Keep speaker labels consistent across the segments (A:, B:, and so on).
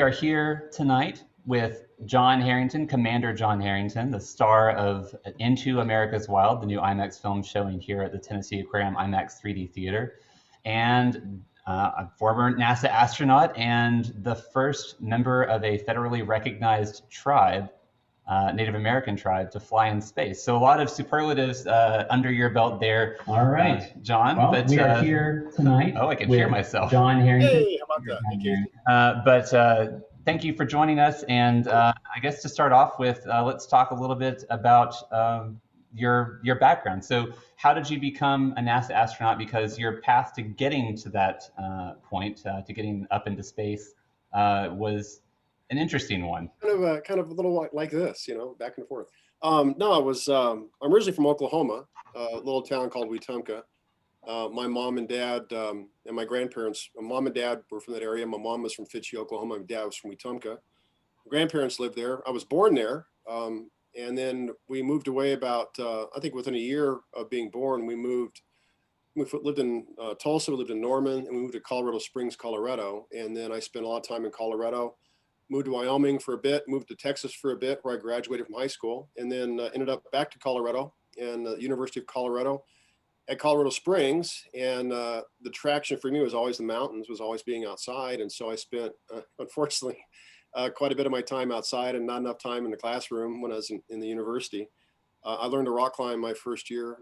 A: We are here tonight with John Herrington, Commander John Herrington, the star of Into America's Wild, the new Imax film showing here at the Tennessee Aquarium IMAX 3D Theater, and a former NASA astronaut and the first member of a federally recognized tribe, Native American tribe, to fly in space. So a lot of superlatives under your belt there.
B: All right,
A: John.
B: well,
A: but
B: we are here tonight.
A: Oh, I can hear myself.
B: John Herrington.
C: Hey, how about that? Hey,
A: But thank you for joining us. And I guess to start off with, let's talk a little bit about your background. So how did you become a NASA astronaut? Because your path to getting to that point, to getting up into space, was an interesting one.
C: Kind of a little like this, back and forth. No, I'm originally from Oklahoma, a little town called Wetumpka. My mom and dad and my grandparents, my mom and dad were from that area. My mom was from Fitchie, Oklahoma. My dad was from Wetumpka. My grandparents lived there. I was born there. And then we moved away about, I think within a year of being born, we lived in Tulsa, we lived in Norman, and we moved to Colorado Springs, Colorado. And then I spent a lot of time in Colorado, moved to Wyoming for a bit, moved to Texas for a bit where I graduated from high school, and then ended up back to Colorado and the University of Colorado at Colorado Springs. And the attraction for me was always the mountains, was always being outside. And so I spent, unfortunately, quite a bit of my time outside and not enough time in the classroom when I was in the university. I learned to rock climb my first year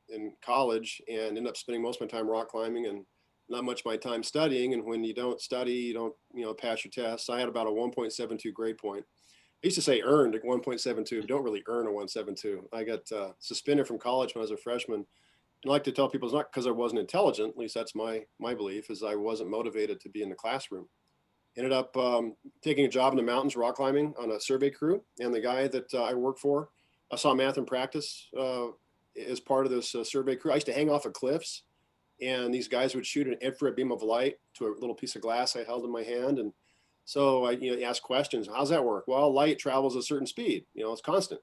C: in college and ended up spending most of my time rock climbing and not much of my time studying. And when you don't study, you don't, pass your tests. I had about a 1.72 grade point. I used to say earned at 1.72, don't really earn a 1.72. I got suspended from college when I was a freshman. And I like to tell people it's not because I wasn't intelligent, at least that's my belief, is I wasn't motivated to be in the classroom. Ended up taking a job in the mountains, rock climbing on a survey crew. And the guy that I worked for, I saw math in practice as part of this survey crew. I used to hang off of cliffs, and these guys would shoot an infrared beam of light to a little piece of glass I held in my hand. And so I asked questions. How's that work? Well, light travels at a certain speed, it's constant.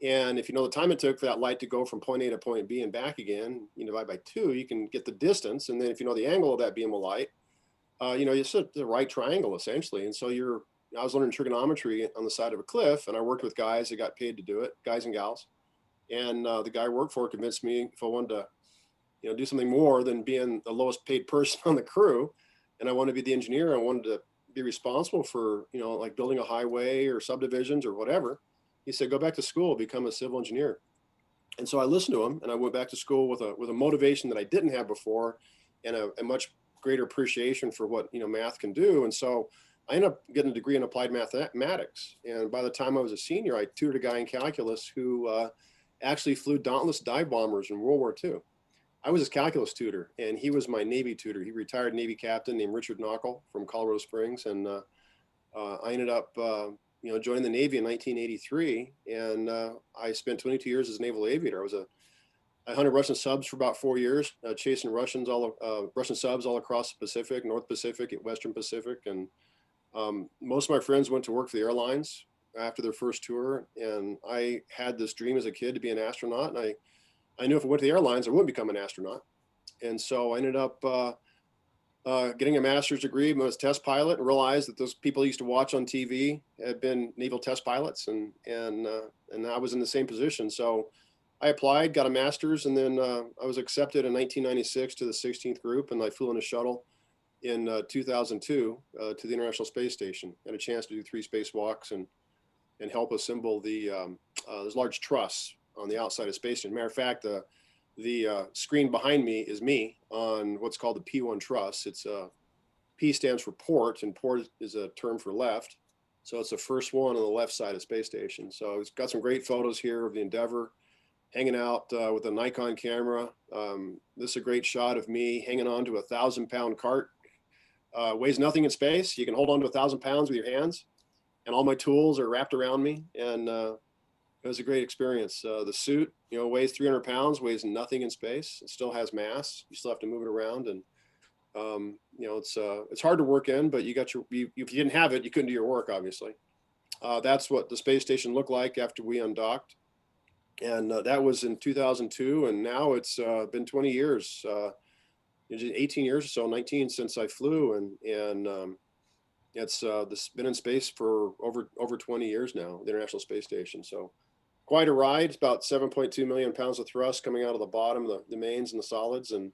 C: And if you know the time it took for that light to go from point A to point B and back again, you divide by 2, you can get the distance. And then if you know the angle of that beam of light, you set the right triangle essentially. And so I was learning trigonometry on the side of a cliff, and I worked with guys that got paid to do it, guys and gals. And the guy I worked for convinced me if I wanted to, do something more than being the lowest paid person on the crew, and I wanted to be the engineer, I wanted to be responsible for, like building a highway or subdivisions or whatever. He said, go back to school, become a civil engineer. And so I listened to him, and I went back to school with a motivation that I didn't have before, and a much greater appreciation for what, math can do. And so I ended up getting a degree in applied mathematics. And by the time I was a senior, I tutored a guy in calculus who actually flew Dauntless dive bombers in World War II. I was his calculus tutor, and he was my Navy tutor. He retired Navy captain named Richard Knockel from Colorado Springs. And I ended up, joining the Navy in 1983. And I spent 22 years as a naval aviator. I hunted Russian subs for about 4 years, chasing Russian subs all across the Pacific, North Pacific, Western Pacific. And most of my friends went to work for the airlines after their first tour. And I had this dream as a kid to be an astronaut. And I knew if I went to the airlines, I wouldn't become an astronaut. And so I ended up getting a master's degree as a test pilot, and realized that those people I used to watch on TV had been naval test pilots. And I was in the same position. So I applied, got a master's, and then I was accepted in 1996 to the 16th group, and I flew in a shuttle in 2002 to the International Space Station. Had a chance to do 3 spacewalks and help assemble those large truss on the outside of space station. Matter of fact, the screen behind me is me on what's called the P1 truss. It's P stands for port, and port is a term for left. So it's the first one on the left side of space station. So it's got some great photos here of the Endeavour hanging out with a Nikon camera. This is a great shot of me hanging on to a 1,000-pound cart. Weighs nothing in space. You can hold on to 1,000 pounds with your hands, and all my tools are wrapped around me. And it was a great experience. The suit, weighs 300 pounds, weighs nothing in space. It still has mass. You still have to move it around, and it's hard to work in. But if you didn't have it, you couldn't do your work. Obviously, that's what the space station looked like after we undocked. And that was in 2002, and now it's been 20 years, 18 years or so, 19 since I flew, and It's this been in space for over 20 years now, the International Space Station. So quite a ride. It's about 7.2 million pounds of thrust coming out of the bottom, the mains and the solids, and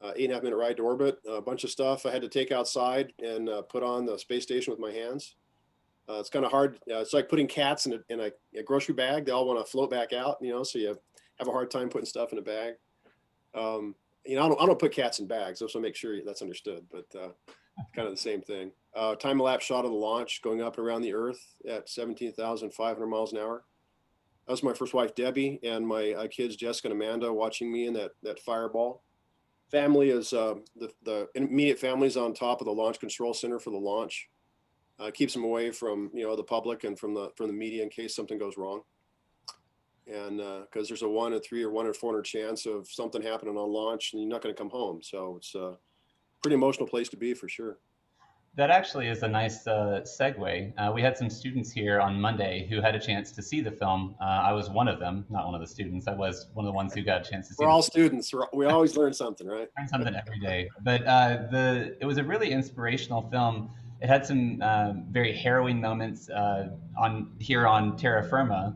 C: 8.5 minute ride to orbit. A bunch of stuff I had to take outside and put on the space station with my hands. It's kind of hard. It's like putting cats in a grocery bag. They all want to float back out, so you have a hard time putting stuff in a bag. I don't put cats in bags, so make sure that's understood, but kind of the same thing. Time-lapse shot of the launch going up and around the Earth at 17,500 miles an hour. That was my first wife, Debbie, and my kids, Jessica and Amanda, watching me in that fireball. Family is the immediate family's on top of the Launch Control Center for the launch. Keeps them away from the public and from the media in case something goes wrong. And because there's a 1 in 3 or 1 in 400 chance of something happening on launch, and you're not going to come home. So it's a pretty emotional place to be for sure.
A: That actually is a nice segue. We had some students here on Monday who had a chance to see the film. I was one of them, not one of the students. I was one of the ones who got a chance to see.
C: We're all students. We always learn something, right?
A: Learn something every day. But it was a really inspirational film. It had some very harrowing moments on terra firma,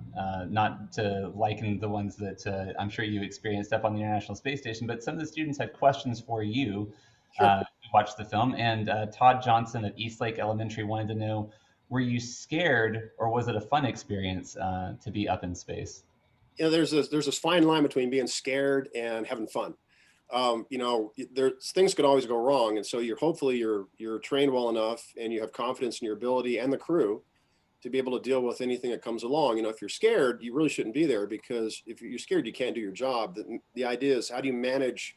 A: not to liken the ones that I'm sure you experienced up on the International Space Station, but some of the students had questions for you.
C: Sure.
A: Watch the film, and Todd Johnson at Eastlake Elementary wanted to know, were you scared or was it a fun experience to be up in space?
C: There's this fine line between being scared and having fun. Things could always go wrong, and so hopefully you're trained well enough and you have confidence in your ability and the crew to be able to deal with anything that comes along. If you're scared, you really shouldn't be there, because if you're scared, you can't do your job. The idea is, how do you manage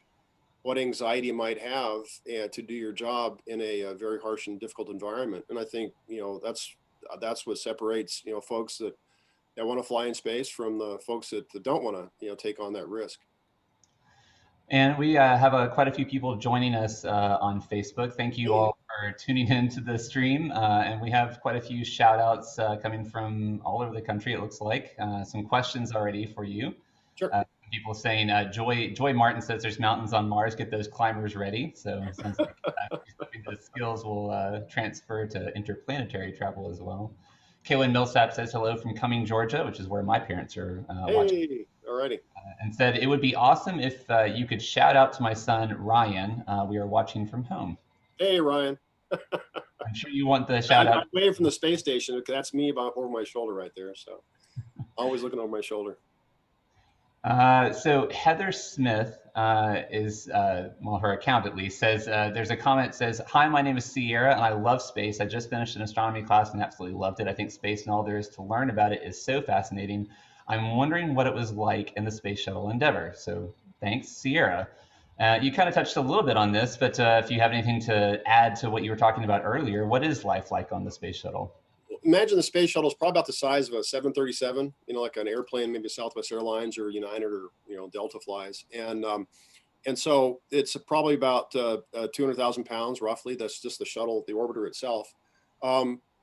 C: what anxiety you might have to do your job in a very harsh and difficult environment? And I think that's what separates folks that want to fly in space from the folks that don't want to take on that risk.
A: And we have quite a few people joining us on Facebook. Thank you all for tuning in to the stream. And we have quite a few shout outs coming from all over the country, it looks like. Some questions already for you.
C: Sure.
A: People saying, Joy Martin says there's mountains on Mars, get those climbers ready. So it sounds like the skills will transfer to interplanetary travel as well. Kaylin Millsap says hello from Cumming, Georgia, which is where my parents are watching.
C: Alrighty.
A: And said it would be awesome if you could shout out to my son, Ryan. We are watching from home.
C: Hey, Ryan.
A: I'm sure you want the shout out.
C: I'm waving from the space station, because that's me over my shoulder right there. So always looking over my shoulder.
A: So Heather Smith her account at least says, there's a comment that says, hi, my name is Sierra and I love space. I just finished an astronomy class and absolutely loved it. I think space and all there is to learn about it is so fascinating. I'm wondering what it was like in the Space Shuttle Endeavour. So thanks, Sierra. You kind of touched a little bit on this, but if you have anything to add to what you were talking about earlier, what is life like on the Space Shuttle?
C: Imagine the Space Shuttle is probably about the size of a 737, like an airplane, maybe Southwest Airlines or United or Delta flies, and so it's probably about 200,000 pounds roughly. That's just the shuttle, the orbiter itself.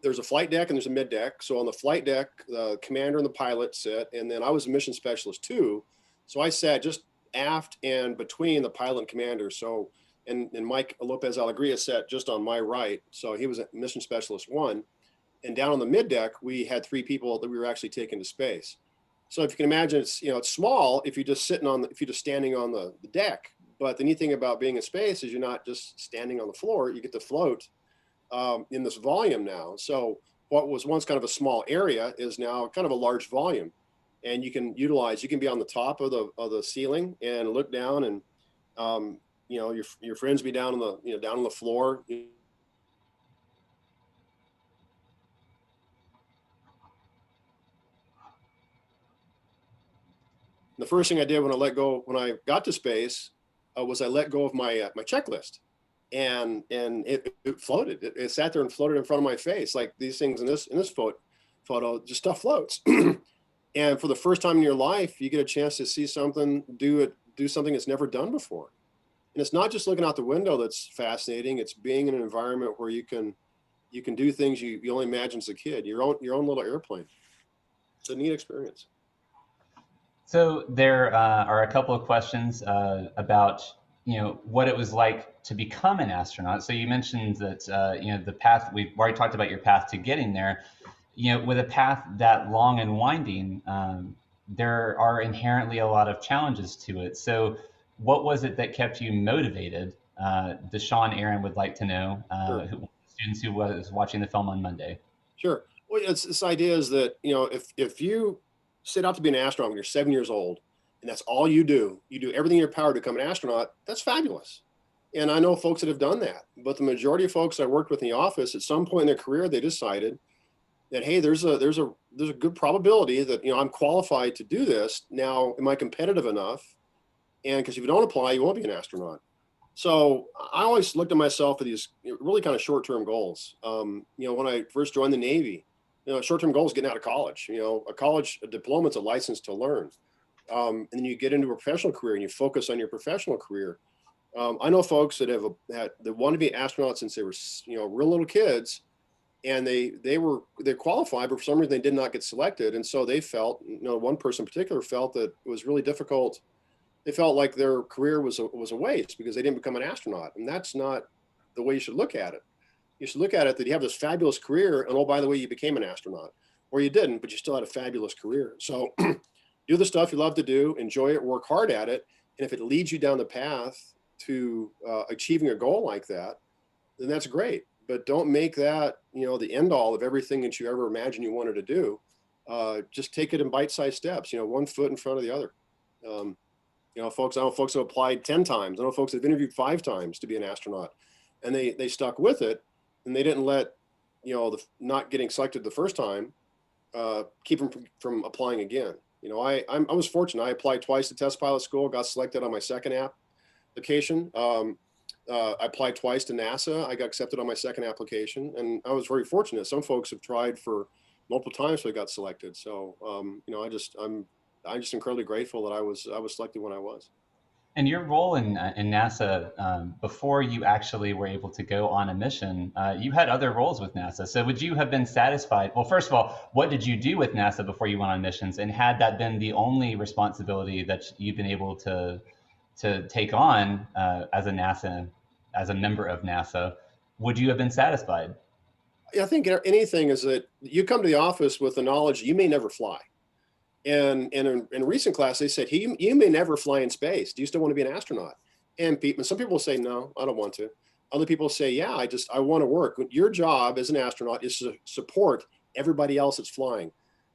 C: There's a flight deck and there's a mid deck. So on the flight deck, the commander and the pilot sit, and then I was a mission specialist too. So I sat just aft and between the pilot and commander. So and Mike Lopez Alegria sat just on my right. So he was a mission specialist 1. And down on the mid deck, we had 3 people that we were actually taking to space. So if you can imagine, it's small if you're just standing on the deck. But the neat thing about being in space is you're not just standing on the floor; you get to float in this volume now. So what was once kind of a small area is now kind of a large volume, and you can be on the top of the ceiling and look down, and your friends be down on the floor. The first thing I did when I got to space was I let go of my checklist, and it floated. It sat there and floated in front of my face, like these things in this photo, just stuff floats. And for the first time in your life, you get a chance to see something, do something that's never done before. And it's not just looking out the window that's fascinating. It's being in an environment where you can do things you only imagined as a kid. Your own little airplane. It's a neat experience.
A: So there are a couple of questions about what it was like to become an astronaut. So you mentioned that, the path, we've already talked about your path to getting there. With a path that long and winding, there are inherently a lot of challenges to it. So what was it that kept you motivated? Deshaun Aaron would like to know,
C: Sure.
A: students who was watching the film on Monday.
C: Sure. Well, it's this idea is that, if you set out to be an astronaut when you're 7 years old and that's all you do everything in your power to become an astronaut, that's fabulous. And I know folks that have done that, but the majority of folks I worked with in the office, at some point in their career, they decided that, hey, there's a good probability that, I'm qualified to do this. Now, am I competitive enough? And because if you don't apply, you won't be an astronaut. So I always looked at myself at these really kind of short-term goals. When I first joined the Navy, short-term goal is getting out of college. A college diploma is a license to learn. And then you get into a professional career and you focus on your professional career. I know folks that that want to be astronauts since they were, real little kids, and they qualified, but for some reason they did not get selected. And so they felt, one person in particular felt that it was really difficult. They felt like their career was a waste because they didn't become an astronaut. And that's not the way you should look at it. You should look at it that you have this fabulous career, and oh, by the way, you became an astronaut, or you didn't, but you still had a fabulous career. So do the stuff you love to do, enjoy it, work hard at it. And if it leads you down the path to achieving a goal like that, then that's great. But don't make that, the end all of everything that you ever imagined you wanted to do. Just take it in bite-sized steps, one foot in front of the other. Folks, I know folks have applied 10 times. I know folks have interviewed 5 times to be an astronaut, and they stuck with it, and they didn't let, the not getting selected the first time keep them from applying again. I was fortunate. I applied twice to test pilot school, got selected on my second application. I applied twice to NASA. I got accepted on my second application, and I was very fortunate. Some folks have tried for multiple times, so they got selected. So, I'm just incredibly grateful that I was selected when I was.
A: And your role in NASA, before you actually were able to go on a mission, you had other roles with NASA. So would you have been satisfied? Well, first of all, what did you do with NASA before you went on missions? And had that been the only responsibility that you've been able to take on as a member of NASA, would you have been satisfied?
C: I think anything is that you come to the office with the knowledge you may never fly. And in a recent class, they said, hey, you may never fly in space. Do you still want to be an astronaut? And some people say, no, I don't want to. Other people say, yeah, I want to work. Your job as an astronaut is to support everybody else that's flying.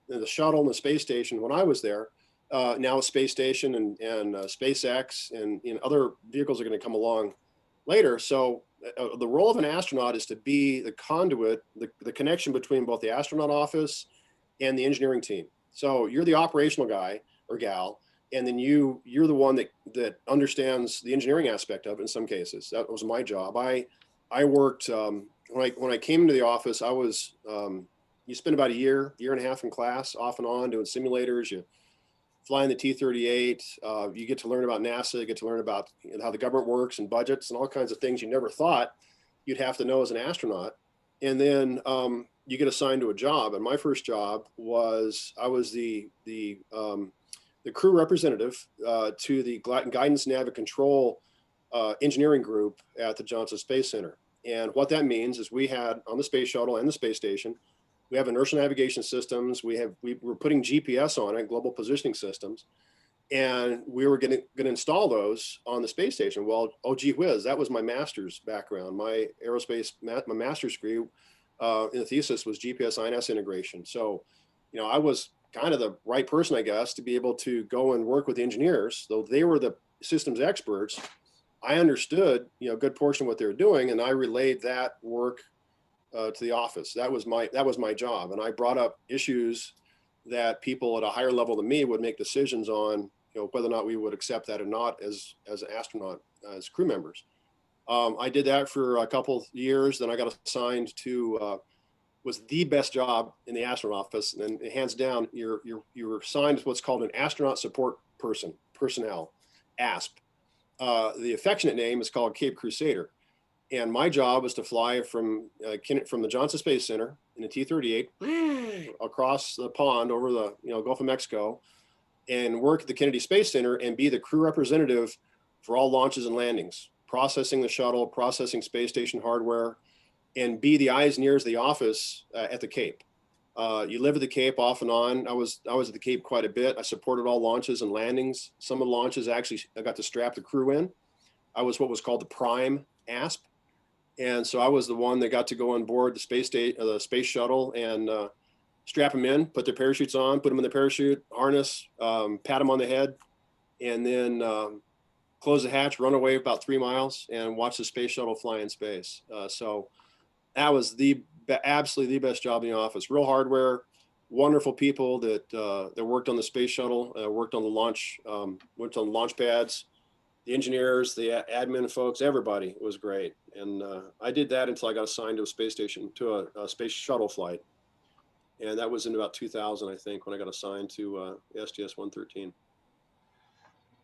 C: The shuttle and the space station, when I was there, now a space station and SpaceX and other vehicles are going to come along later. So the role of an astronaut is to be the conduit, the connection between both the astronaut office and the engineering team. So you're the operational guy or gal, and then you're the one that understands the engineering aspect of it in some cases. That was my job. I worked when I came into the office. I was you spend about a year and a half in class, off and on, doing simulators. You fly in the T-38. You get to learn about NASA. You get to learn about how the government works and budgets and all kinds of things you never thought you'd have to know as an astronaut. And then you get assigned to a job. And my first job was I was the crew representative to the Guidance, Nav, and Control engineering group at the Johnson Space Center. And what that means is we had on the space shuttle and the space station, we have inertial navigation systems. We were putting GPS on it, global positioning systems, and we were going to install those on the space station. Well, oh gee whiz, that was my master's background. My my master's degree in the thesis was GPS INS integration. So, I was kind of the right person, I guess, to be able to go and work with the engineers, though they were the systems experts. I understood, a good portion of what they were doing, and I relayed that work to the office. That was my job, and I brought up issues that people at a higher level than me would make decisions on, whether or not we would accept that or not as an astronaut, as crew members. I did that for a couple of years. Then I got assigned to was the best job in the astronaut office, and hands down, you're assigned to what's called an astronaut support personnel, ASP. The affectionate name is called Cape Crusader. And my job was to fly from the Johnson Space Center in a T-38 across the pond over the Gulf of Mexico, and work at the Kennedy Space Center and be the crew representative for all launches and landings, processing the shuttle, processing space station hardware, and be the eyes and ears of the office at the Cape. You live at the Cape off and on. I was at the Cape quite a bit. I supported all launches and landings. Some of the launches actually I got to strap the crew in. I was what was called the prime ASP. And so I was the one that got to go on board the space shuttle and strap them in, put their parachutes on, put them in the parachute harness, pat them on the head, and then close the hatch, run away about 3 miles, and watch the space shuttle fly in space. So that was absolutely the best job in the office. Real hardware, wonderful people that worked on the space shuttle, worked on the launch, went on the launch pads. The engineers, the admin folks, everybody was great. And I did that until I got assigned to a space station, to a space shuttle flight. And that was in about 2000, I think, when I got assigned to STS-113.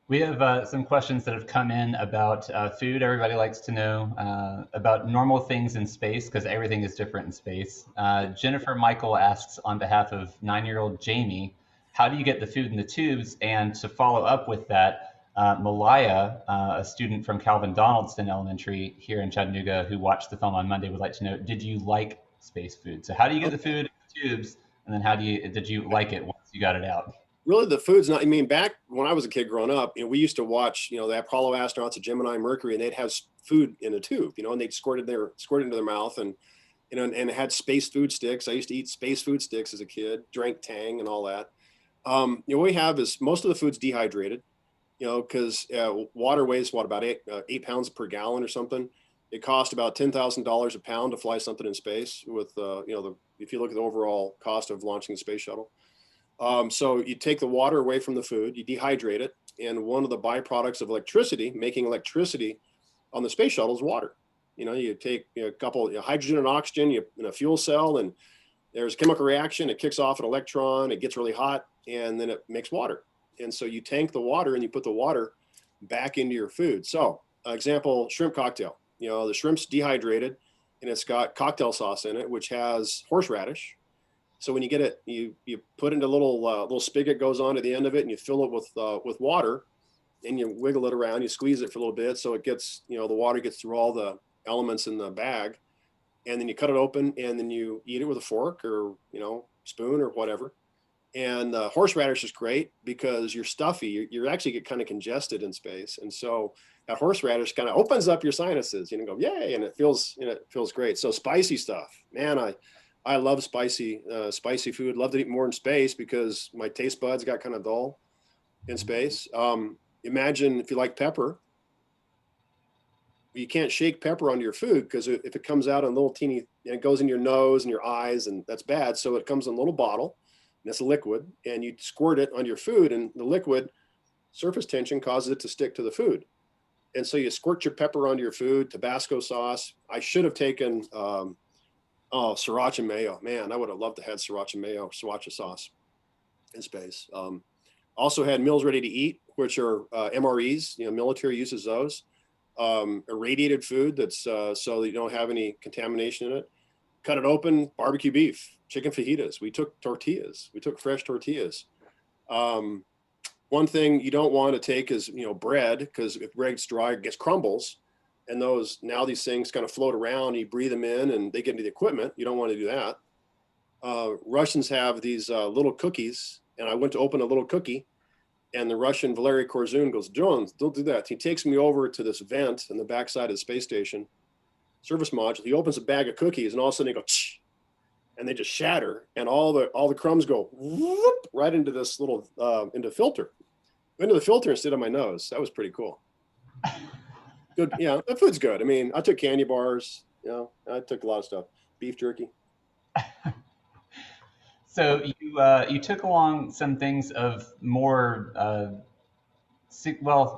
A: We have some questions that have come in about food. Everybody likes to know about normal things in space, because everything is different in space. Jennifer Michael asks on behalf of 9-year-old Jamie, how do you get the food in the tubes? And to follow up with that, Malaya, a student from Calvin Donaldson Elementary here in Chattanooga who watched the film on Monday, would like to know, did you like space food? So how do you get the food in the tubes? And then did you like it once you got it out?
C: Really, the food's not, I mean, back when I was a kid growing up, we used to watch, the Apollo astronauts, the Gemini, Mercury, and they'd have food in a tube, and they'd squirt it into their mouth, and, and it had space food sticks. I used to eat space food sticks as a kid, drank Tang and all that. What we have is most of the food's dehydrated, because water weighs about 8 pounds per gallon or something. It cost about $10,000 a pound to fly something in space with, if you look at the overall cost of launching the space shuttle. So you take the water away from the food, you dehydrate it. And one of the byproducts of electricity, making electricity on the space shuttle, is water. You take a couple hydrogen and oxygen, in a fuel cell, and there's a chemical reaction. It kicks off an electron, it gets really hot, and then it makes water. And so you tank the water and you put the water back into your food. So example, shrimp cocktail, the shrimp's dehydrated and it's got cocktail sauce in it, which has horseradish. So when you get it, you put it in a little spigot goes on to the end of it, and you fill it with water, and you wiggle it around, you squeeze it for a little bit. So it gets, the water gets through all the elements in the bag, and then you cut it open, and then you eat it with a fork or, spoon or whatever. And horseradish is great because you're stuffy. You actually get kind of congested in space. And so that horseradish kind of opens up your sinuses, go, yay. And it feels great. So spicy stuff, man, I love spicy food. Love to eat more in space because my taste buds got kind of dull in space. Imagine if you like pepper, you can't shake pepper onto your food because if it comes out in little teeny, and it goes in your nose and your eyes, and that's bad. So it comes in a little bottle. And it's a liquid, and you squirt it on your food, and the liquid surface tension causes it to stick to the food. And so you squirt your pepper onto your food, Tabasco sauce. I should have taken sriracha mayo. Man, I would have loved to have sriracha mayo, sriracha sauce in space. Also had meals ready to eat, which are MREs. Military uses those. Irradiated food that's so that you don't have any contamination in it. Cut it open, barbecue beef, chicken fajitas. We took tortillas. We took fresh tortillas. One thing you don't want to take is, bread, because if bread gets dry, it gets crumbles. And these things kind of float around, you breathe them in and they get into the equipment. You don't want to do that. Russians have these little cookies, and I went to open a little cookie, and the Russian Valery Korzun goes, John, don't do that. He takes me over to this vent in the backside of the space station service module. He opens a bag of cookies, and all of a sudden they go, Ch! And they just shatter, and all the crumbs go whoop, right into this little into the filter instead of my nose. That was pretty cool. Good, the food's good. I mean, I took candy bars. I took a lot of stuff. Beef jerky.
A: So you took along some things of more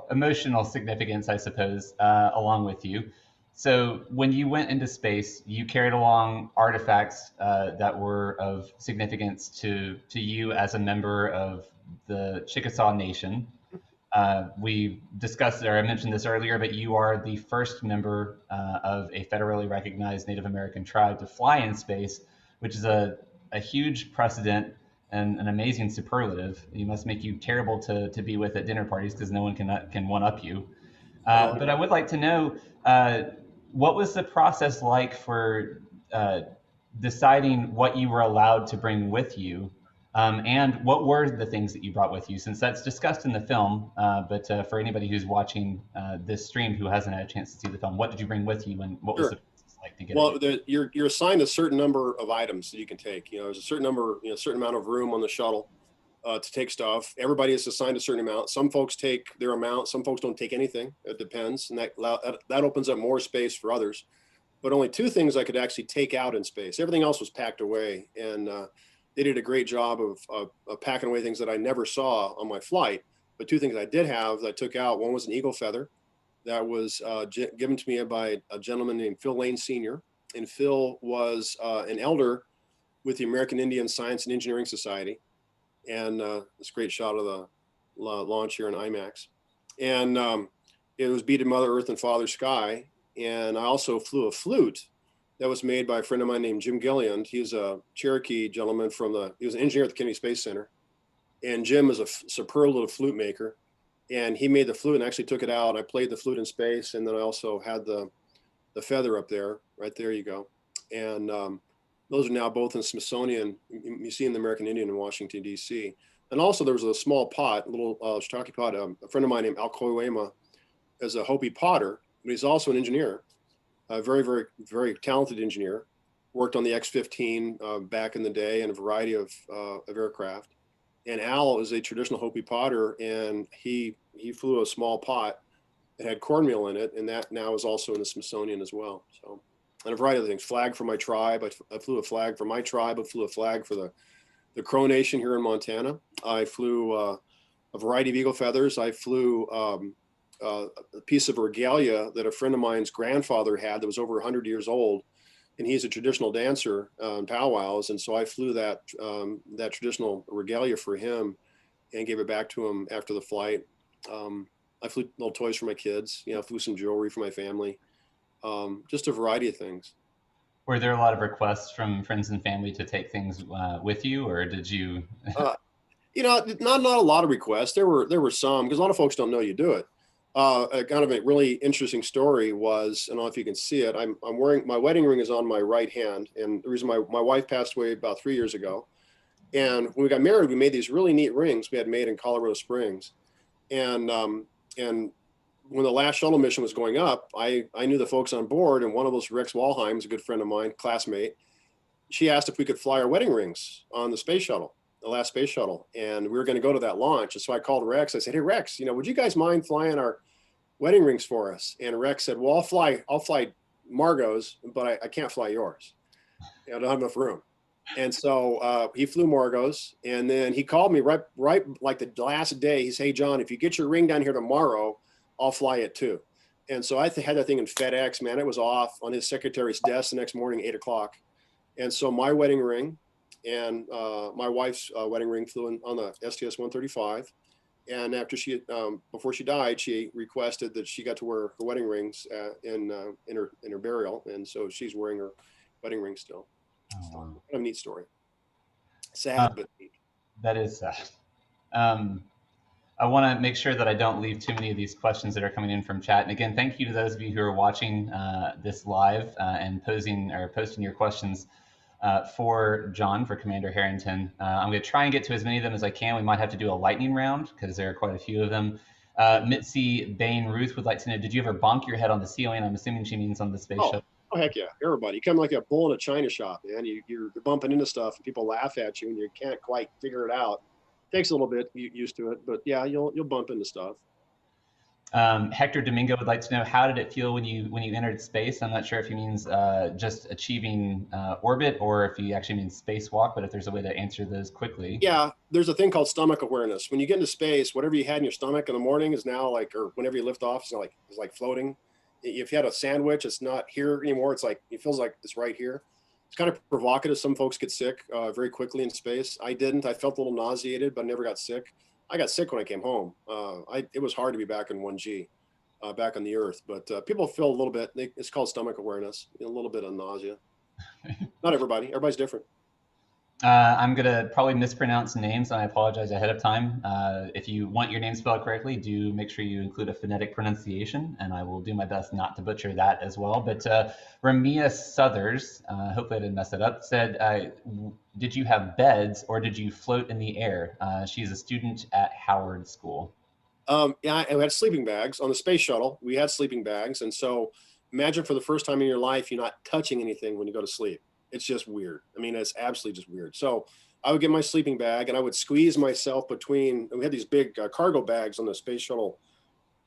A: emotional significance, I suppose, along with you. So when you went into space, you carried along artifacts that were of significance to you as a member of the Chickasaw Nation. We discussed, or I mentioned this earlier, but you are the first member of a federally recognized Native American tribe to fly in space, which is a huge precedent and an amazing superlative. You must make you terrible to be with at dinner parties because no one can one-up you. But I would like to know, what was the process like for deciding what you were allowed to bring with you? And what were the things that you brought with you? Since that's discussed in the film, but for anybody who's watching this stream who hasn't had a chance to see the film, what did you bring with you, and what was
C: Sure.
A: the process like to get
C: Well,
A: it?
C: you're assigned a certain number of items that you can take. There's a certain number, certain amount of room on the shuttle to take stuff. Everybody is assigned a certain amount. Some folks take their amount. Some folks don't take anything. It depends, and that opens up more space for others. But only two things I could actually take out in space. Everything else was packed away, and they did a great job of packing away things that I never saw on my flight. But two things I did have that I took out. One was an eagle feather that was given to me by a gentleman named Phil Lane Sr. And Phil was an elder with the American Indian Science and Engineering Society. And this great shot of the launch here in Imax. And it was Beat Mother Earth and Father Sky. And I also flew a flute that was made by a friend of mine named Jim Gilliand. He's a Cherokee gentleman he was an engineer at the Kennedy Space Center. And Jim is a superb little flute maker. And he made the flute and actually took it out. I played the flute in space. And then I also had the feather up there. Right there you go. And those are now both in Smithsonian. You see in the American Indian in Washington, D.C. And also there was a small pot, a little shiitake pot. A friend of mine named Al is a Hopi potter, but he's also an engineer, a very, very, very talented engineer. Worked on the X-15 back in the day and a variety of aircraft. And Al is a traditional Hopi potter, and he flew a small pot that had cornmeal in it, and that now is also in the Smithsonian as well. So, and a variety of things. Flag for my tribe. I flew a flag for my tribe. I flew a flag for the Crow Nation here in Montana. I flew a variety of eagle feathers. I flew a piece of regalia that a friend of mine's grandfather had that was over 100 years old, and he's a traditional dancer in powwows, and so I flew that traditional regalia for him and gave it back to him after the flight. I flew little toys for my kids. I flew some jewelry for my family. Just a variety of things.
A: Were there a lot of requests from friends and family to take things with you, or did you?
C: Not a lot of requests. There were some, because a lot of folks don't know you do it. Kind of a really interesting story was, I don't know if you can see it. I'm wearing, my wedding ring is on my right hand, and the reason my wife passed away about 3 years ago, and when we got married, we made these really neat rings we had made in Colorado Springs, and when the last shuttle mission was going up, I knew the folks on board, and one of those, Rex Walheim's a good friend of mine, classmate. She asked if we could fly our wedding rings on the space shuttle, the last space shuttle, and we were going to go to that launch. And so I called Rex. I said, "Hey Rex, would you guys mind flying our wedding rings for us?" And Rex said, "Well, I'll fly Margot's, but I can't fly yours. I don't have enough room." And so he flew Margot's, and then he called me right like the last day. He said, "Hey John, if you get your ring down here tomorrow, I'll fly it too." And so I had that thing in FedEx, man. It was off on his secretary's desk the next morning, 8 o'clock. And so my wedding ring and my wife's wedding ring flew on the STS-135. And after before she died, she requested that she got to wear her wedding rings in her burial. And so she's wearing her wedding ring still.
A: Oh, wow.
C: What a neat story. Sad, but neat.
A: That is sad. I want to make sure that I don't leave too many of these questions that are coming in from chat. And again, thank you to those of you who are watching this live and posting your questions for John, for Commander Herrington. I'm going to try and get to as many of them as I can. We might have to do a lightning round because there are quite a few of them. Mitzi Bain Ruth would like to know, did you ever bonk your head on the ceiling? I'm assuming she means on the space shuttle.
C: Oh, heck yeah. Everybody. You come like a bull in a china shop, man. You're bumping into stuff and people laugh at you and you can't quite figure it out. Takes a little bit to get used to it, but yeah, you'll bump into stuff.
A: Hector Domingo would like to know, how did it feel when you entered space? I'm not sure if he means just achieving orbit or if he actually means spacewalk, but if there's a way to answer those quickly.
C: Yeah, there's a thing called stomach awareness. When you get into space, whatever you had in your stomach in the morning is now or whenever you lift off, it's like floating. If you had a sandwich, it's not here anymore. It feels like it's right here. It's kind of provocative. Some folks get sick very quickly in space. I didn't. I felt a little nauseated, but I never got sick. I got sick when I came home. It was hard to be back in 1G, back on the Earth. But people feel a little bit, it's called stomach awareness, a little bit of nausea. Not everybody. Everybody's different.
A: I'm gonna probably mispronounce names, and I apologize ahead of time. If you want your name spelled correctly, do make sure you include a phonetic pronunciation, and I will do my best not to butcher that as well. But Ramia Southers, hopefully I didn't mess it up, said, "Did you have beds or did you float in the air?" She's a student at Howard School.
C: Yeah, and we had sleeping bags on the space shuttle. We had sleeping bags, and so imagine for the first time in your life, you're not touching anything when you go to sleep. It's just weird. I mean, it's absolutely just weird. So I would get my sleeping bag, and I would squeeze myself between. We had these big cargo bags on the space shuttle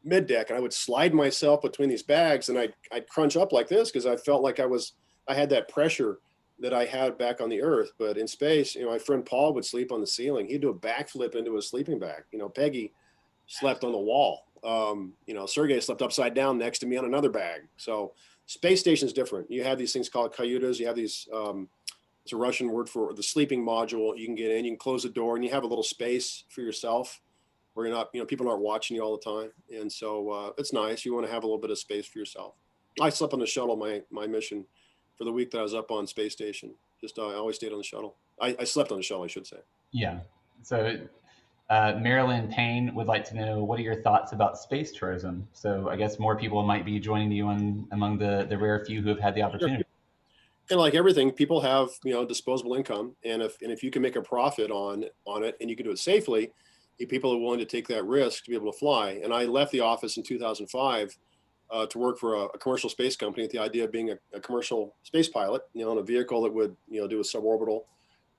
C: mid deck, and I would slide myself between these bags, and I'd crunch up like this because I felt like I had that pressure that I had back on the Earth. But in space, my friend Paul would sleep on the ceiling. He'd do a backflip into a sleeping bag. Peggy slept on the wall. Sergey slept upside down next to me on another bag. So space station is different. You have these things called kayutas. You have these, it's a Russian word for the sleeping module. You can get in, you can close the door, and you have a little space for yourself where you're not, people aren't watching you all the time. And so it's nice. You want to have a little bit of space for yourself. I slept on the shuttle, my mission for the week that I was up on space station. I always stayed on the shuttle. I slept on the shuttle, I should say.
A: Yeah. So Marilyn Payne would like to know, what are your thoughts about space tourism? So I guess more people might be joining you among the rare few who have had the opportunity.
C: And like everything, people have disposable income, and if you can make a profit on it, and you can do it safely, people are willing to take that risk to be able to fly. And I left the office in 2005 to work for a commercial space company with the idea of being a commercial space pilot, on a vehicle that would do a suborbital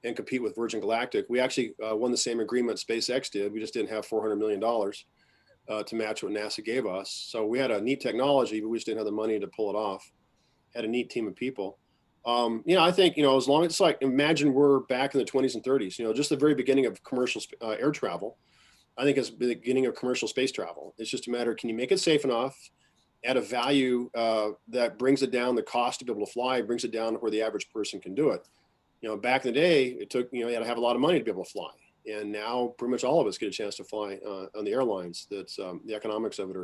C: and compete with Virgin Galactic. We actually won the same agreement SpaceX did. We just didn't have $400 million to match what NASA gave us. So we had a neat technology, but we just didn't have the money to pull it off. Had a neat team of people. I think, as long as it's like, imagine we're back in the 20s and 30s, just the very beginning of commercial air travel. I think it's the beginning of commercial space travel. It's just a matter, can you make it safe enough at a value that brings it down, the cost to be able to fly, brings it down to where the average person can do it. Back in the day, it took, you had to have a lot of money to be able to fly. And now pretty much all of us get a chance to fly on the airlines. That's the economics of it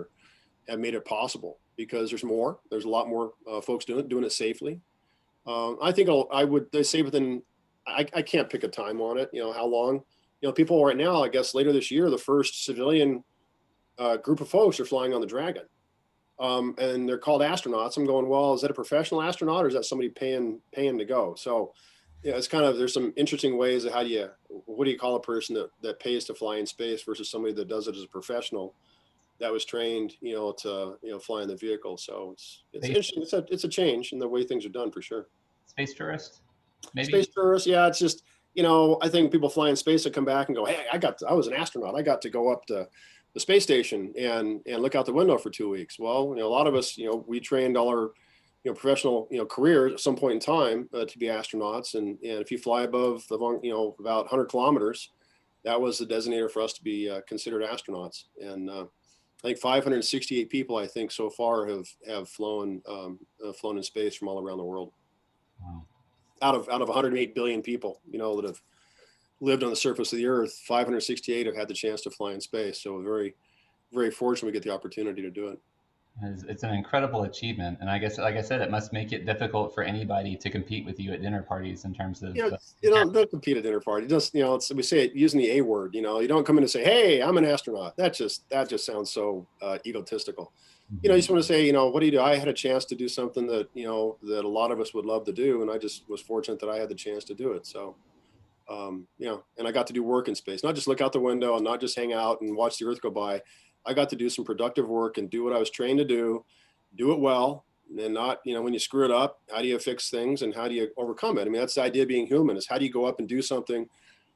C: have made it possible because there's a lot more folks doing it safely. I think they say within, I can't pick a time on it, how long, people right now, I guess later this year, the first civilian group of folks are flying on the Dragon. And they're called astronauts. I'm going, well, is that a professional astronaut or is that somebody paying to go? So, it's kind of, there's some interesting ways of what do you call a person that pays to fly in space versus somebody that does it as a professional that was trained, to, fly in the vehicle. So it's interesting. It's a change in the way things are done for sure.
A: Space tourist, maybe?
C: Space tourist. Yeah. It's just, I think people fly in space that come back and go, hey, I was an astronaut. I got to go up to the space station and look out the window for 2 weeks. Well, a lot of us, we trained all our, professional, career at some point in time to be astronauts. And if you fly above the, about 100 kilometers, that was the designator for us to be considered astronauts. And I think 568 people, I think so far have flown in space from all around the world.
A: Wow.
C: Out of 108 billion people, that have lived on the surface of the Earth, 568 have had the chance to fly in space. So very, very fortunate we get the opportunity to do it.
A: It's an incredible achievement, and I guess, like I said, it must make it difficult for anybody to compete with you at dinner parties in terms of.
C: Don't compete at dinner party. Just we say it using the A word. You don't come in and say, "Hey, I'm an astronaut." That just sounds so egotistical.
A: Mm-hmm.
C: You just want to say, what do you do? I had a chance to do something that that a lot of us would love to do, and I just was fortunate that I had the chance to do it. So, and I got to do work in space, not just look out the window and not just hang out and watch the Earth go by. I got to do some productive work and do what I was trained to do it well, and not, when you screw it up, how do you fix things and how do you overcome it? I mean, that's the idea of being human, is how do you go up and do something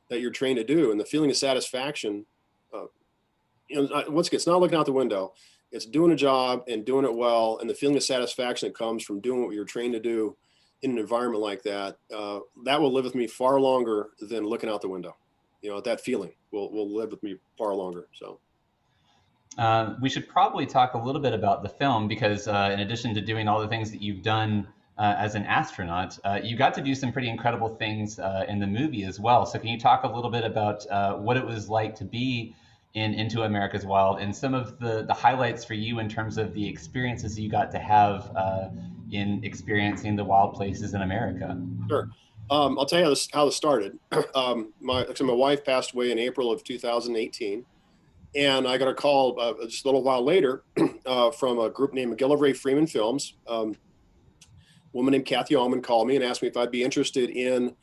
C: that you're trained to do? And the feeling of satisfaction, once again, it's not looking out the window, it's doing a job and doing it well. And the feeling of satisfaction that comes from doing what you're trained to do in an environment like that, that will live with me far longer than looking out the window. That feeling will live with me far longer. So.
A: We should probably talk a little bit about the film because in addition to doing all the things that you've done as an astronaut, you got to do some pretty incredible things in the movie as well. So can you talk a little bit about what it was like to be in Into America's Wild and some of the highlights for you in terms of the experiences you got to have in experiencing the wild places in America?
C: Sure. I'll tell you how this started. My wife passed away in April of 2018, and I got a call just a little while later from a group named McGillivray Freeman Films. A woman named Kathy Allman called me and asked me if I'd be interested in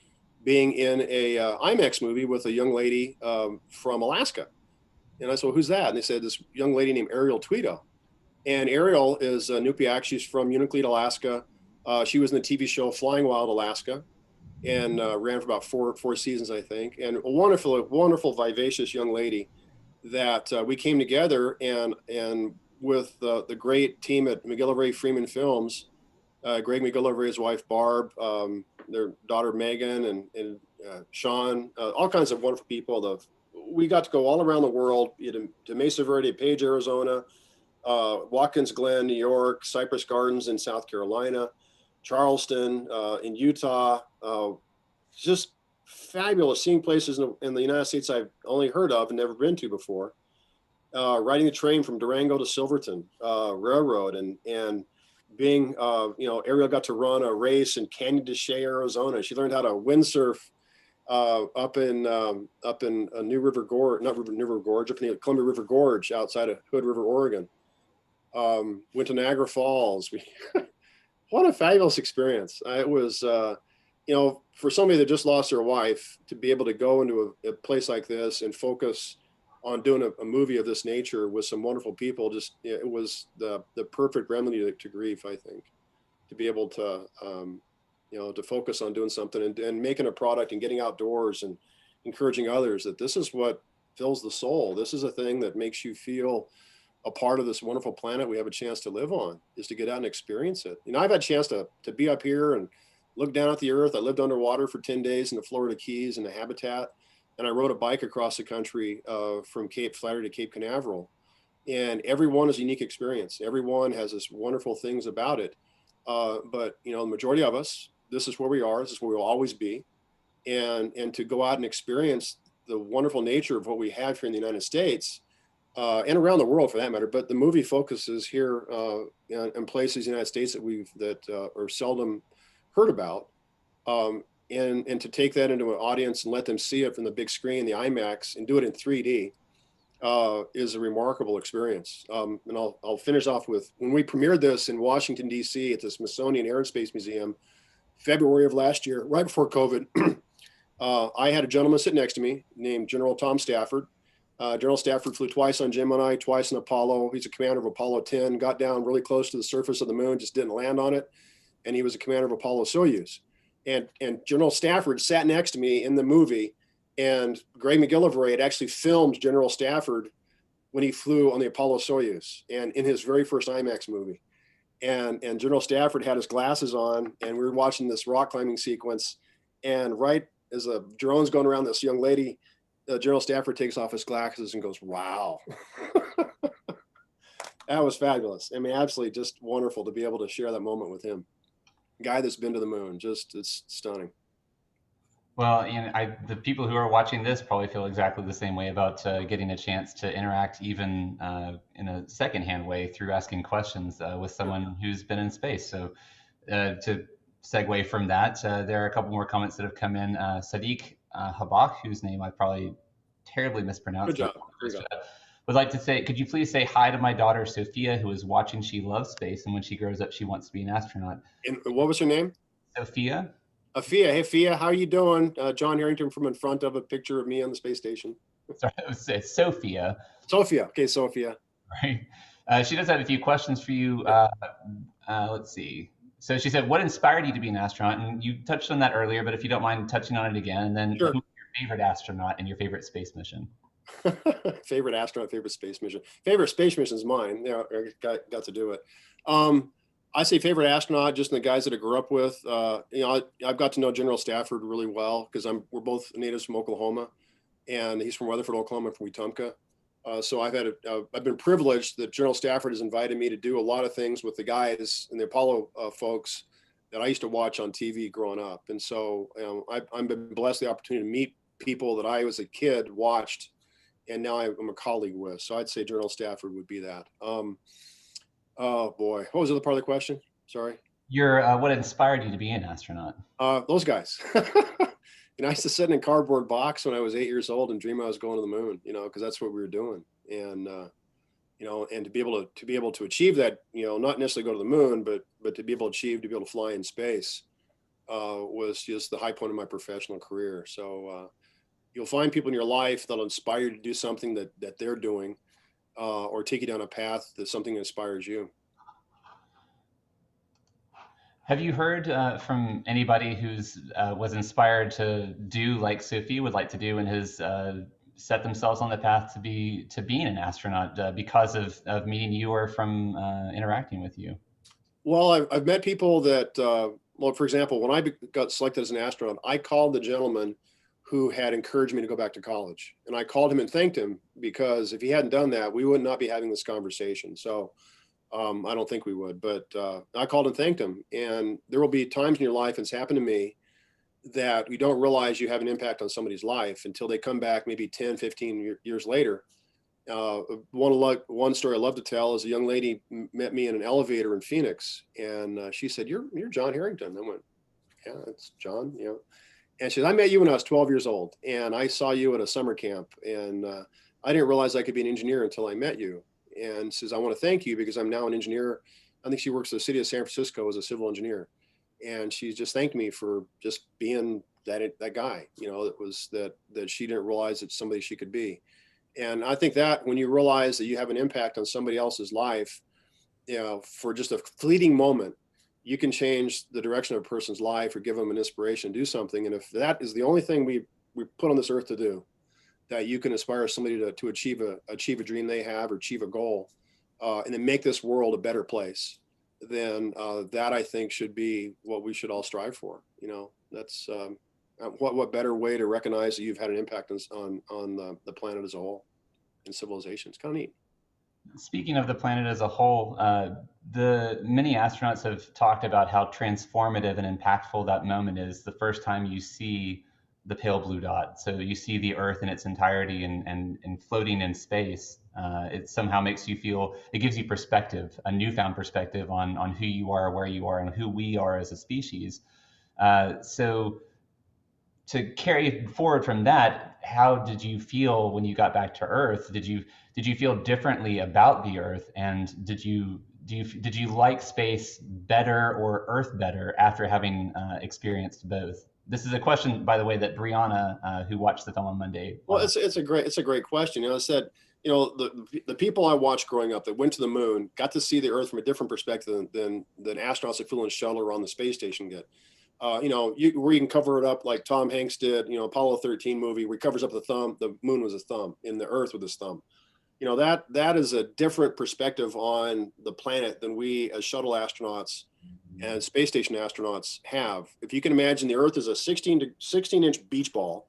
C: being in a IMAX movie with a young lady from Alaska. And I said, well, who's that? And they said, this young lady named Ariel Tweedo. And Ariel is Nupiak. She's from Unalakleet, Alaska. She was in the TV show Flying Wild Alaska, and ran for about four seasons, I think. And a wonderful, vivacious young lady that we came together and with the great team at McGillivray Freeman Films, Greg McGillivray, his wife Barb, their daughter Megan, and Sean, all kinds of wonderful people. We got to go all around the world, to Mesa Verde, Page, Arizona, Watkins Glen, New York, Cypress Gardens in South Carolina, Charleston in Utah. Just fabulous, seeing places in the United States I've only heard of and never been to before. Riding the train from Durango to Silverton Railroad, and being, Ariel got to run a race in Canyon de Chelly, Arizona. She learned how to windsurf up in New River Gorge, not New River Gorge, up in the Columbia River Gorge outside of Hood River, Oregon. Went to Niagara Falls. What a fabulous experience. It was, for somebody that just lost their wife, to be able to go into a place like this and focus on doing a movie of this nature with some wonderful people, it was the perfect remedy to grief, I think, to be able to, to focus on doing something and making a product and getting outdoors and encouraging others that this is what fills the soul. This is a thing that makes you feel a part of this wonderful planet we have a chance to live on, is to get out and experience it. I've had a chance to be up here and look down at the earth. I lived underwater for 10 days in the Florida Keys in a habitat. And I rode a bike across the country from Cape Flattery to Cape Canaveral. And everyone is a unique experience. Everyone has this wonderful things about it. But, the majority of us, this is where we are. This is where we'll always be. And to go out and experience the wonderful nature of what we have here in the United States, and around the world for that matter. But the movie focuses here in places in the United States that are seldom heard about. And to take that into an audience and let them see it from the big screen, the IMAX, and do it in 3D is a remarkable experience. And I'll finish off with, when we premiered this in Washington, D.C. at the Smithsonian Air and Space Museum, February of last year, right before COVID, I had a gentleman sit next to me named General Tom Stafford. General Stafford flew twice on Gemini, twice on Apollo. He's a commander of Apollo 10, got down really close to the surface of the moon, just didn't land on it. And he was a commander of Apollo Soyuz. And General Stafford sat next to me in the movie, and Greg McGillivray had actually filmed General Stafford when he flew on the Apollo Soyuz, and in his very first IMAX movie. And General Stafford had his glasses on, and we were watching this rock climbing sequence. And right as a drone's going around this young lady, General Stafford takes off his glasses and goes, "Wow." That was fabulous. Absolutely just wonderful to be able to share that moment with him. Guy that's been to the moon, it's stunning.
A: Well, the people who are watching this probably feel exactly the same way about getting a chance to interact, even in a secondhand way, through asking questions with someone who's been in space. So to segue from that, there are a couple more comments that have come in. Sadiq Habak, whose name I probably terribly mispronounced.
C: Good job.
A: Would like to say, could you please say hi to my daughter, Sophia, who is watching. She loves space, and when she grows up, she wants to be an astronaut.
C: And what was her name?
A: Sophia.
C: Fia. Hey, Fia, how are you doing? John Herrington from in front of a picture of me on the space station.
A: Sorry, it's Sophia.
C: Sophia. Okay, Sophia.
A: Right. She does have a few questions for you. Let's see. So she said, what inspired you to be an astronaut? And you touched on that earlier, but if you don't mind touching on it again, and then
C: sure.
A: Who's your favorite astronaut and your favorite space mission?
C: Favorite astronaut, favorite space mission. Favorite space mission is mine. Yeah, I got to do it. I say favorite astronaut, just the guys that I grew up with. I've got to know General Stafford really well because we're both natives from Oklahoma, and he's from Weatherford, Oklahoma, from Wetumpka. So I've been privileged that General Stafford has invited me to do a lot of things with the guys and the Apollo folks that I used to watch on TV growing up. And so I've been blessed the opportunity to meet people that I, as a kid, watched, and now I'm a colleague with. So I'd say General Stafford would be that. Oh boy, what was the other part of the question? Sorry.
A: What inspired you to be an astronaut?
C: Those guys. I used to sit in a cardboard box when I was 8 years old and dream I was going to the moon, because that's what we were doing. And and to be able to achieve that, not necessarily go to the moon, but to be able to fly in space, was just the high point of my professional career. So you'll find people in your life that'll inspire you to do something that they're doing, or take you down a path that something inspires you.
A: Have you heard from anybody who's was inspired to do like Sophie would like to do and has set themselves on the path to being an astronaut because of meeting you or from interacting with you?
C: Well, I've met people that, well, for example, when I got selected as an astronaut, I called the gentleman who had encouraged me to go back to college. And I called him and thanked him, because if he hadn't done that, we would not be having this conversation. So I don't think we would, but I called and thanked him. And there will be times in your life, and it's happened to me, that you don't realize you have an impact on somebody's life until they come back maybe 10, 15 years later. One story I love to tell is a young lady met me in an elevator in Phoenix, and she said, "You're John Herrington." I went, "Yeah, it's John." And she said, "I met you when I was 12 years old, and I saw you at a summer camp, and I didn't realize I could be an engineer until I met you." And says, "I want to thank you because I'm now an engineer." I think she works at the city of San Francisco as a civil engineer, and she just thanked me for just being that guy. That she didn't realize that somebody she could be. And I think that when you realize that you have an impact on somebody else's life, for just a fleeting moment, you can change the direction of a person's life or give them an inspiration to do something. And if that is the only thing we put on this earth to do, that you can inspire somebody to achieve a dream they have or achieve a goal, and then make this world a better place, then that, I think, should be what we should all strive for. That's what better way to recognize that you've had an impact on the planet as a whole and civilization. It's kind of neat.
A: Speaking of the planet as a whole, the many astronauts have talked about how transformative and impactful that moment is the first time you see the pale blue dot. So you see the Earth in its entirety and floating in space. It somehow makes you feel, it gives you perspective, a newfound perspective on who you are, where you are, and who we are as a species. So to carry forward from that, how did you feel when you got back to Earth? Did you feel differently about the Earth, and did you like space better or Earth better after having experienced both? This is a question, by the way, that Brianna, who watched the film on Monday.
C: Well, it's a great question. I said, the people I watched growing up that went to the moon got to see the Earth from a different perspective than astronauts that flew in Shuttle or on the space station get. Where you can cover it up like Tom Hanks did, Apollo 13 movie, where he covers up the thumb, the moon was his thumb, and the Earth with his thumb. That is a different perspective on the planet than we as shuttle astronauts and space station astronauts have. If you can imagine, the Earth is a 16-inch beach ball,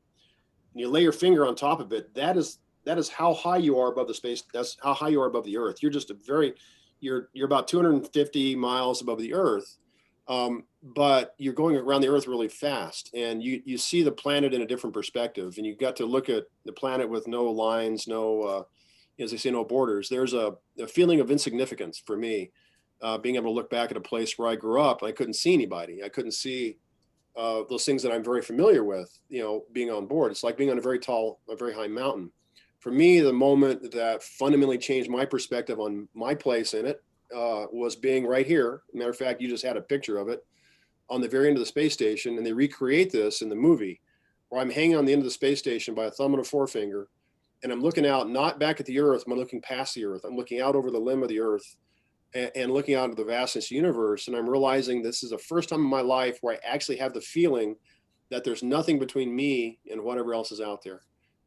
C: and you lay your finger on top of it, that is how high you are above the space. That's how high you are above the Earth. You're just you're about 250 miles above the Earth. But you're going around the Earth really fast, and you see the planet in a different perspective, and you got to look at the planet with no lines, no, as they say, no borders. There's a feeling of insignificance for me, being able to look back at a place where I grew up. I couldn't see anybody. I couldn't see those things that I'm very familiar with, being on board. It's like being on a very high mountain. For me, the moment that fundamentally changed my perspective on my place in it was being right here. Matter of fact, you just had a picture of it on the very end of the space station, and they recreate this in the movie, where I'm hanging on the end of the space station by a thumb and a forefinger, and I'm looking out, not back at the Earth, I'm looking past the Earth. I'm looking out over the limb of the Earth and looking out into the vastness of the universe, and I'm realizing this is the first time in my life where I actually have the feeling that there's nothing between me and whatever else is out there.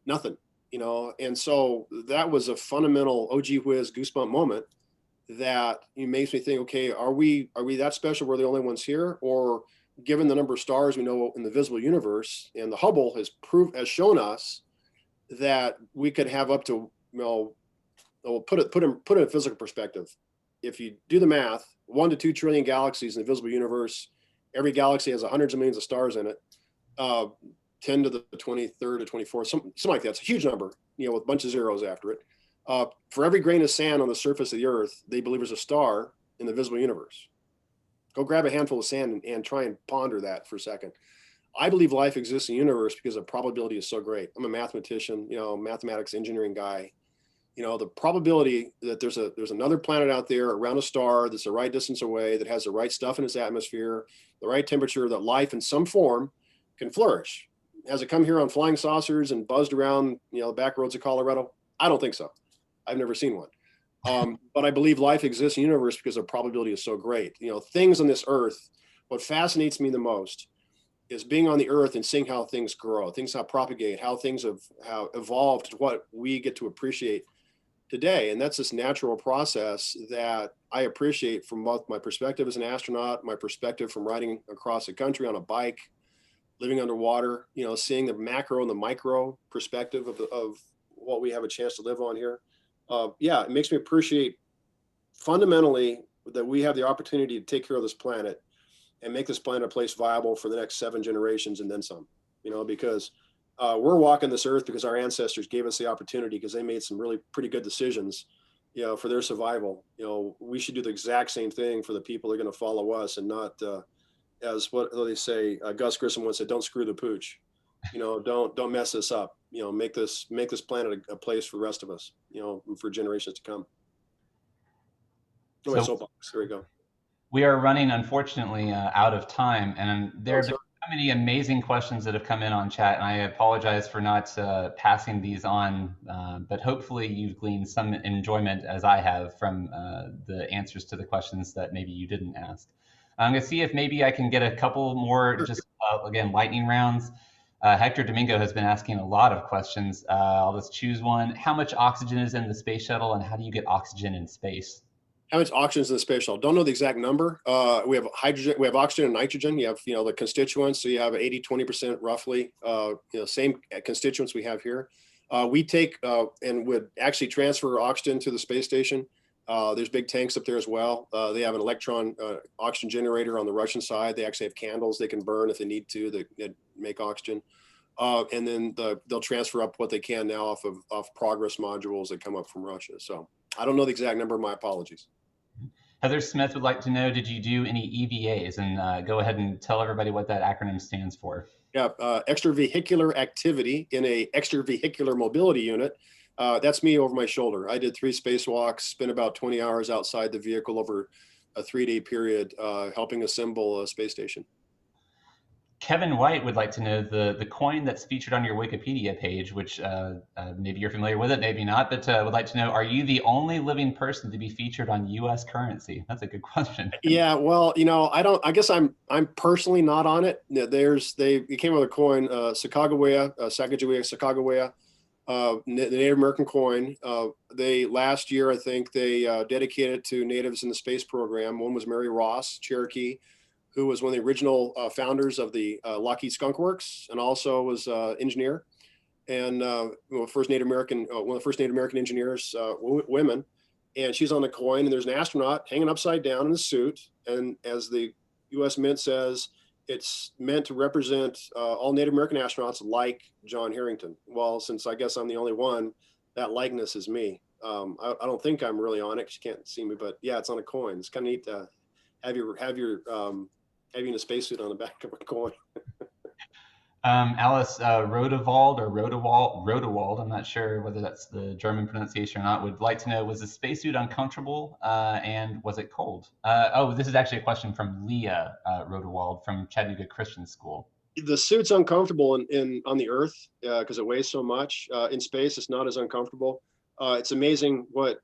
C: Nothing, and so that was a fundamental OG whiz goosebump moment that it makes me think, okay, are we that special? We're the only ones here? Or given the number of stars we know in the visible universe, and the Hubble has shown us that we could have up to, put it in physical perspective. If you do the math, 1 to 2 trillion galaxies in the visible universe, every galaxy has hundreds of millions of stars in it, 10 to the 23rd to 24th, something like that. It's a huge number, with a bunch of zeros after it. For every grain of sand on the surface of the Earth, they believe there's a star in the visible universe. Go grab a handful of sand and try and ponder that for a second. I believe life exists in the universe because the probability is so great. I'm a mathematician, mathematics engineering guy. The probability that there's another planet out there around a star that's the right distance away, that has the right stuff in its atmosphere, the right temperature, that life in some form can flourish. Has it come here on flying saucers and buzzed around, the back roads of Colorado? I don't think so. I've never seen one. But I believe life exists in the universe because the probability is so great. Things on this earth, what fascinates me the most is being on the earth and seeing how things grow, things how propagate, how things have evolved to what we get to appreciate today. And that's this natural process that I appreciate from both my perspective as an astronaut, my perspective from riding across the country on a bike, living underwater, seeing the macro and the micro perspective of what we have a chance to live on here. It makes me appreciate fundamentally that we have the opportunity to take care of this planet and make this planet a place viable for the next 7 generations and then some, because we're walking this earth because our ancestors gave us the opportunity, because they made some really pretty good decisions, for their survival. We should do the exact same thing for the people that are going to follow us, and not, as what they say, Gus Grissom once said, don't screw the pooch, don't mess this up, make this planet a place for the rest of us, for generations to come.
A: So
C: soapbox. Here we go.
A: we are running, unfortunately, out of time, and there have been so many amazing questions that have come in on chat, and I apologize for not passing these on, but hopefully you've gleaned some enjoyment, as I have, from the answers to the questions that maybe you didn't ask. I'm going to see if maybe I can get a couple more, just again, lightning rounds. Hector Domingo has been asking a lot of questions. I'll just choose one. How much oxygen is in the space shuttle, and how do you get oxygen in space?
C: How much oxygen is in the space shuttle? Don't know the exact number. We have hydrogen, we have oxygen and nitrogen. You have, the constituents. So you have 80-20% roughly, same constituents we have here. We take and would actually transfer oxygen to the space station. There's big tanks up there as well. They have an electron oxygen generator on the Russian side. They actually have candles they can burn if they need to. They make oxygen. And then they'll transfer up what they can now off progress modules that come up from Russia. So I don't know the exact number. My apologies.
A: Heather Smith would like to know, did you do any EVAs? And go ahead and tell everybody what that acronym stands for.
C: Yeah, extravehicular activity in a extravehicular mobility unit. That's me over my shoulder. I did 3 spacewalks, spent about 20 hours outside the vehicle over a 3-day period, helping assemble a space station.
A: Kevin White would like to know the coin that's featured on your Wikipedia page, which maybe you're familiar with it, maybe not, but would like to know, are you the only living person to be featured on U.S. currency? That's a good question.
C: Yeah, well, I guess I'm personally not on it. They came with a coin, Sacagawea, the Native American coin. They last year, I think they dedicated it to natives in the space program. One was Mary Ross, Cherokee, who was one of the original founders of the Lockheed Skunk Works, and also was engineer, and one of the first Native American engineers, women. And she's on the coin, and there's an astronaut hanging upside down in a suit. And as the U.S. Mint says, it's meant to represent all Native American astronauts like John Herrington. Well, since I guess I'm the only one, that likeness is me. I don't think I'm really on it because you can't see me, but yeah, it's on a coin. It's kind of neat to have your having a spacesuit on the back of a coin.
A: Alice Rodewald or Rodewald, I'm not sure whether that's the German pronunciation or not, would like to know, was the spacesuit uncomfortable and was it cold? This is actually a question from Leah Rodewald from Chattanooga Christian School.
C: The suit's uncomfortable on the Earth because it weighs so much. In space, it's not as uncomfortable. It's amazing what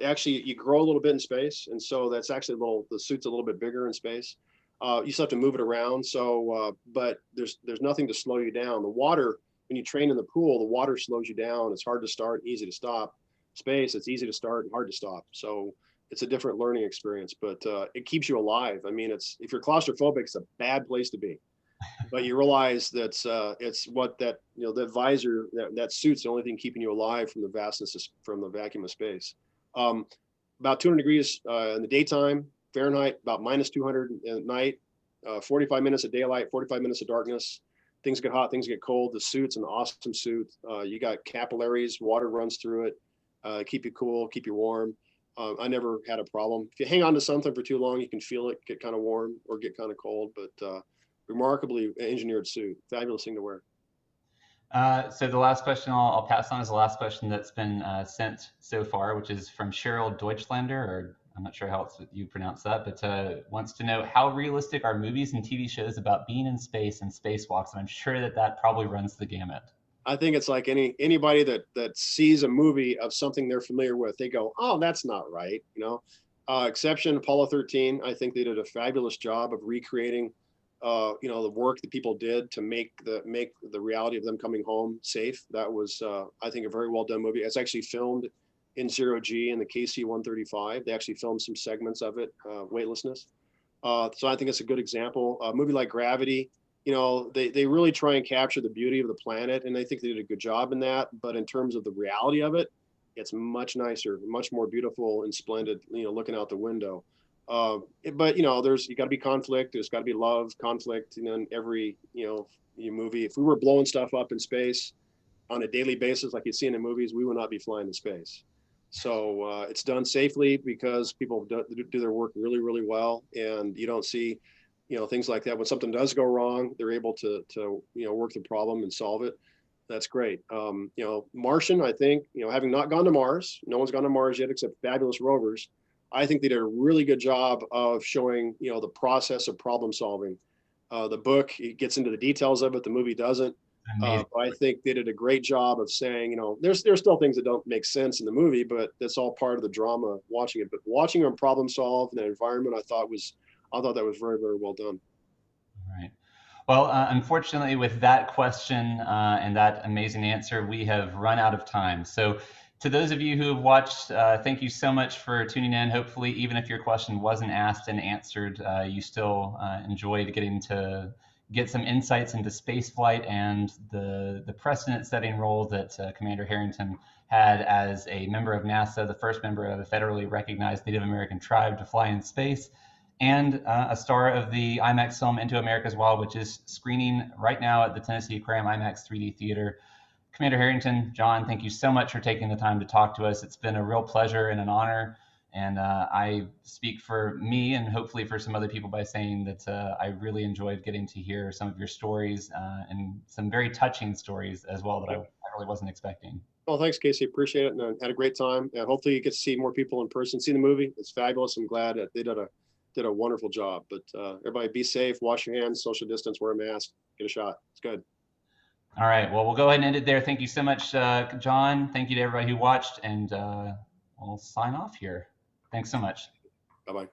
C: actually you grow a little bit in space, and so that's actually the suit's a little bit bigger in space. You still have to move it around. So, but there's nothing to slow you down. The water, when you train in the pool, the water slows you down. It's hard to start, easy to stop. Space, it's easy to start and hard to stop. So it's a different learning experience, but it keeps you alive. I mean, if you're claustrophobic, it's a bad place to be. But you realize that it's what that that visor, that suit's the only thing keeping you alive from the vastness, from the vacuum of space. About 200 degrees in the daytime. Fahrenheit, about -200 at night, 45 minutes of daylight, 45 minutes of darkness. Things get hot, things get cold. The suit's an awesome suit. You got capillaries, water runs through it, keep you cool, keep you warm. I never had a problem. If you hang on to something for too long, you can feel it get kind of warm or get kind of cold, but remarkably engineered suit. Fabulous thing to wear.
A: So the last question I'll pass on is the last question that's been sent so far, which is from Cheryl Deutschlander, or I'm not sure how you pronounce that, but wants to know how realistic are movies and TV shows about being in space and spacewalks? And I'm sure that probably runs the gamut.
C: I think it's like anybody that sees a movie of something they're familiar with, they go, "Oh, that's not right," you know. Exception Apollo 13, I think they did a fabulous job of recreating, the work that people did to make the reality of them coming home safe. That was, I think, a very well done movie. It's actually filmed in zero G in the KC-135. They actually filmed some segments of it, weightlessness. So I think it's a good example. A movie like Gravity, they really try and capture the beauty of the planet, and I think they did a good job in that. But in terms of the reality of it, it's much nicer, much more beautiful and splendid, looking out the window. But you got to be conflict. There's got to be love, conflict, in every, movie. If we were blowing stuff up in space on a daily basis, like you see in the movies, we would not be flying in space. So it's done safely because people do their work really, really well, and you don't see, things like that. When something does go wrong, they're able to work the problem and solve it. That's great. Martian, I think, having not gone to Mars, no one's gone to Mars yet except fabulous rovers. I think they did a really good job of showing, the process of problem solving. The book, it gets into the details of it. The movie doesn't. I think they did a great job of saying, there's still things that don't make sense in the movie, but that's all part of the drama of watching it. But watching them problem solve in that environment, I thought that was very, very well done.
A: All right. Well, unfortunately, with that question and that amazing answer, we have run out of time. So to those of you who have watched, thank you so much for tuning in. Hopefully, even if your question wasn't asked and answered, you still enjoyed getting to get some insights into spaceflight and the precedent-setting role that Commander Harrington had as a member of NASA, the first member of a federally recognized Native American tribe to fly in space, and a star of the IMAX film Into America's Wild, which is screening right now at the Tennessee Aquarium IMAX 3D Theater. Commander Herrington, John, thank you so much for taking the time to talk to us. It's been a real pleasure and an honor. And I speak for me and hopefully for some other people by saying that I really enjoyed getting to hear some of your stories and some very touching stories as well that I really wasn't expecting.
C: Well, thanks, Casey. Appreciate it. And I had a great time. And hopefully you get to see more people in person, see the movie. It's fabulous. I'm glad that they did a wonderful job. But everybody be safe, wash your hands, social distance, wear a mask, get a shot. It's good.
A: All right. Well, we'll go ahead and end it there. Thank you so much, John. Thank you to everybody who watched, and we'll sign off here. Thanks so much.
C: Bye-bye.